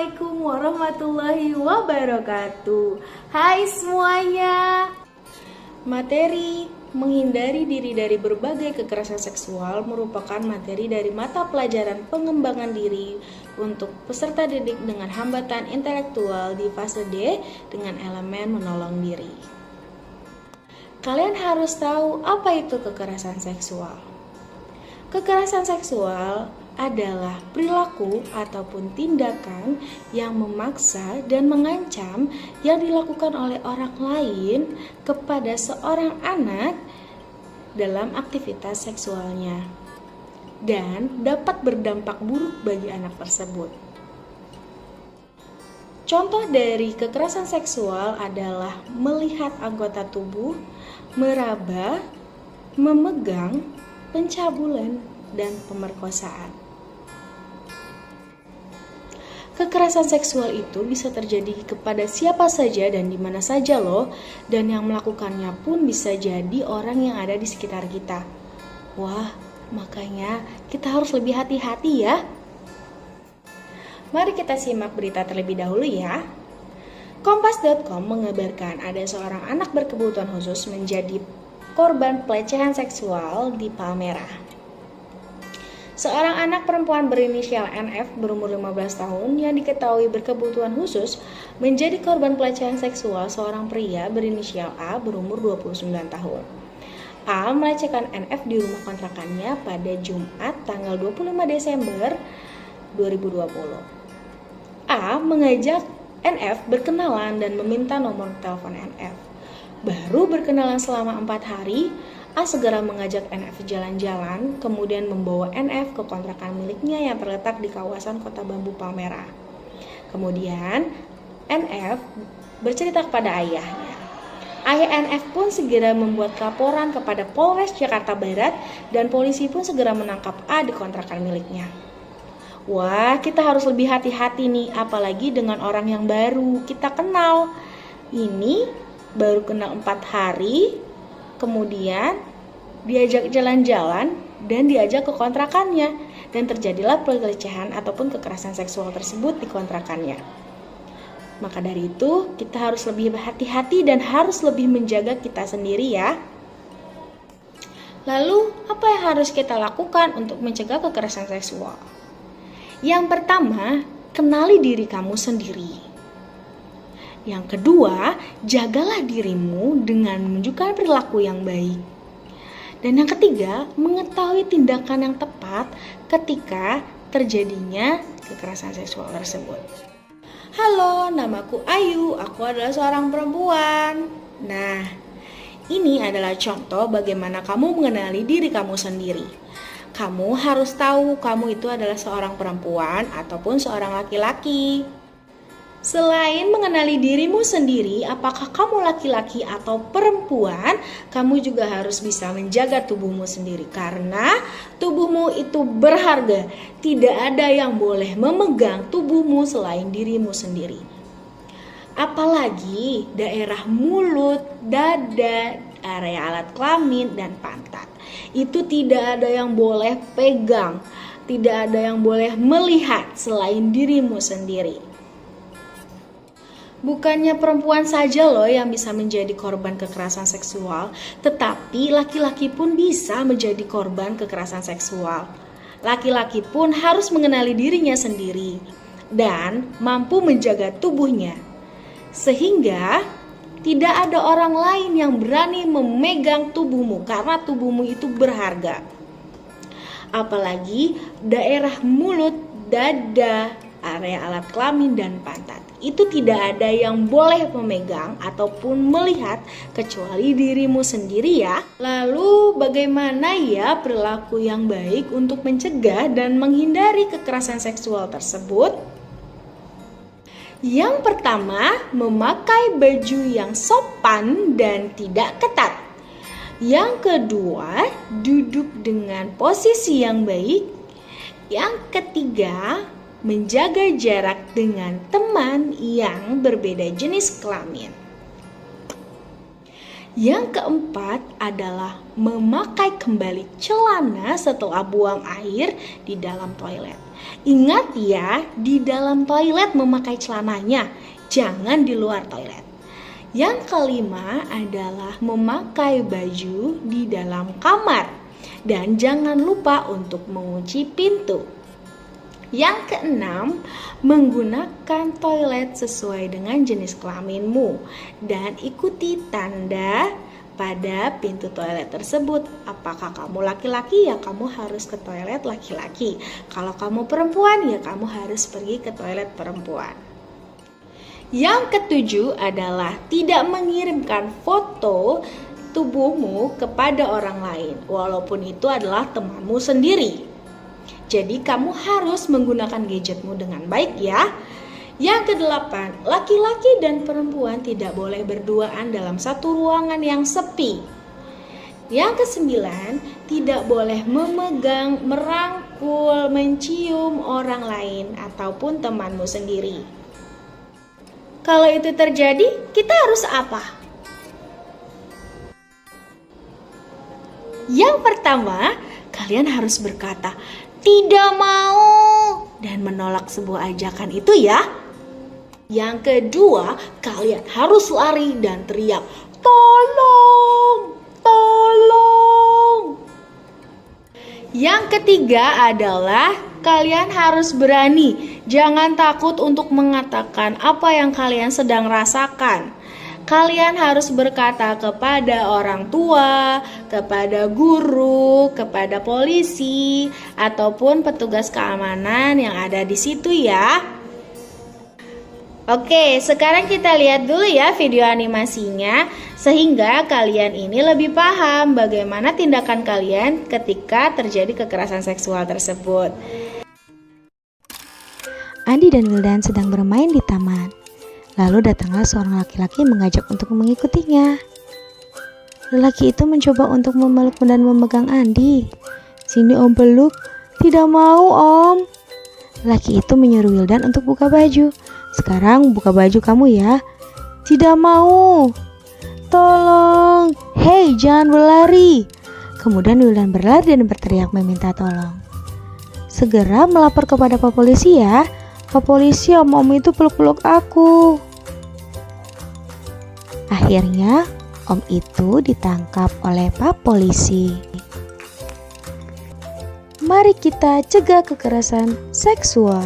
Assalamualaikum warahmatullahi wabarakatuh. Hai semuanya. Materi menghindari diri dari berbagai kekerasan seksual merupakan materi dari mata pelajaran pengembangan diri untuk peserta didik dengan hambatan intelektual di fase D dengan elemen menolong diri. Kalian harus tahu apa itu kekerasan seksual. Kekerasan seksual adalah perilaku ataupun tindakan yang memaksa dan mengancam yang dilakukan oleh orang lain kepada seorang anak dalam aktivitas seksualnya dan dapat berdampak buruk bagi anak tersebut. Contoh dari kekerasan seksual adalah melihat anggota tubuh, meraba, memegang, pencabulan, dan pemerkosaan. Kekerasan seksual itu bisa terjadi kepada siapa saja dan di mana saja loh, dan yang melakukannya pun bisa jadi orang yang ada di sekitar kita. Wah, makanya kita harus lebih hati-hati ya. Mari kita simak berita terlebih dahulu ya. Kompas.com mengabarkan ada seorang anak berkebutuhan khusus menjadi korban pelecehan seksual di Palmerah. Seorang anak perempuan berinisial NF berumur 15 tahun yang diketahui berkebutuhan khusus menjadi korban pelecehan seksual seorang pria berinisial A berumur 29 tahun. A melecehkan NF di rumah kontrakannya pada Jumat tanggal 25 Desember 2020. A mengajak NF berkenalan dan meminta nomor telepon NF. Baru berkenalan selama 4 hari, A segera mengajak NF jalan-jalan, kemudian membawa NF ke kontrakan miliknya yang terletak di kawasan Kota Bambu Palmerah. Kemudian, NF bercerita kepada ayahnya. Ayah NF pun segera membuat laporan kepada Polres Jakarta Barat dan polisi pun segera menangkap A di kontrakan miliknya. Wah, kita harus lebih hati-hati nih, apalagi dengan orang yang baru kita kenal. Ini baru kenal 4 hari, kemudian diajak jalan-jalan dan diajak ke kontrakannya, dan terjadilah pelecehan ataupun kekerasan seksual tersebut di kontrakannya. Maka dari itu kita harus lebih hati-hati dan harus lebih menjaga kita sendiri ya. Lalu apa yang harus kita lakukan untuk mencegah kekerasan seksual? Yang pertama, kenali diri kamu sendiri. Yang kedua, jagalah dirimu dengan menunjukkan perilaku yang baik. Dan yang ketiga, mengetahui tindakan yang tepat ketika terjadinya kekerasan seksual tersebut. Halo, namaku Ayu, aku adalah seorang perempuan. Nah, ini adalah contoh bagaimana kamu mengenali diri kamu sendiri. Kamu harus tahu kamu itu adalah seorang perempuan ataupun seorang laki-laki. Selain mengenali dirimu sendiri, apakah kamu laki-laki atau perempuan, kamu juga harus bisa menjaga tubuhmu sendiri. Karena tubuhmu itu berharga. Tidak ada yang boleh memegang tubuhmu selain dirimu sendiri. Apalagi daerah mulut, dada, area alat kelamin, dan pantat. Itu tidak ada yang boleh pegang. Tidak ada yang boleh melihat selain dirimu sendiri. Bukannya perempuan saja loh yang bisa menjadi korban kekerasan seksual, tetapi laki-laki pun bisa menjadi korban kekerasan seksual. Laki-laki pun harus mengenali dirinya sendiri dan mampu menjaga tubuhnya, sehingga tidak ada orang lain yang berani memegang tubuhmu karena tubuhmu itu berharga. Apalagi daerah mulut, dada, area alat kelamin, dan pantat. Itu tidak ada yang boleh memegang ataupun melihat kecuali dirimu sendiri ya. Lalu bagaimana ya perilaku yang baik untuk mencegah dan menghindari kekerasan seksual tersebut? Yang pertama, memakai baju yang sopan dan tidak ketat. Yang kedua, duduk dengan posisi yang baik. Yang ketiga, menjaga jarak dengan teman yang berbeda jenis kelamin. Yang keempat adalah memakai kembali celana setelah buang air di dalam toilet. Ingat ya, di dalam toilet memakai celananya, jangan di luar toilet. Yang kelima adalah memakai baju di dalam kamar. Dan jangan lupa untuk mengunci pintu. Yang keenam, menggunakan toilet sesuai dengan jenis kelaminmu dan ikuti tanda pada pintu toilet tersebut. Apakah kamu laki-laki, ya kamu harus ke toilet laki-laki. Kalau kamu perempuan, ya kamu harus pergi ke toilet perempuan. Yang ketujuh adalah tidak mengirimkan foto tubuhmu kepada orang lain, walaupun itu adalah temanmu sendiri. Jadi kamu harus menggunakan gadgetmu dengan baik ya. Yang kedelapan, laki-laki dan perempuan tidak boleh berduaan dalam satu ruangan yang sepi. Yang kesembilan, tidak boleh memegang, merangkul, mencium orang lain ataupun temanmu sendiri. Kalau itu terjadi, kita harus apa? Yang pertama, kalian harus berkata, "Tidak mau," dan menolak sebuah ajakan itu ya. Yang kedua, kalian harus lari dan teriak, "Tolong! Tolong!" Yang ketiga adalah kalian harus berani. Jangan takut untuk mengatakan apa yang kalian sedang rasakan. Kalian harus berkata kepada orang tua, kepada guru, kepada polisi, ataupun petugas keamanan yang ada di situ ya. Oke, sekarang kita lihat dulu ya video animasinya, sehingga kalian ini lebih paham bagaimana tindakan kalian ketika terjadi kekerasan seksual tersebut. Andi dan Wildan sedang bermain di taman. Lalu datanglah seorang laki-laki mengajak untuk mengikutinya. Lelaki itu mencoba untuk memeluk dan memegang Andi. "Sini om peluk." "Tidak mau om." Laki itu menyuruh Wildan untuk buka baju. "Sekarang buka baju kamu ya." "Tidak mau." "Tolong, hei jangan berlari." Kemudian Wildan berlari dan berteriak meminta tolong. "Segera melapor kepada Pak Polisi ya. Pak Polisi, om itu peluk-peluk aku." Akhirnya om itu ditangkap oleh Pak Polisi. Mari kita cegah kekerasan seksual.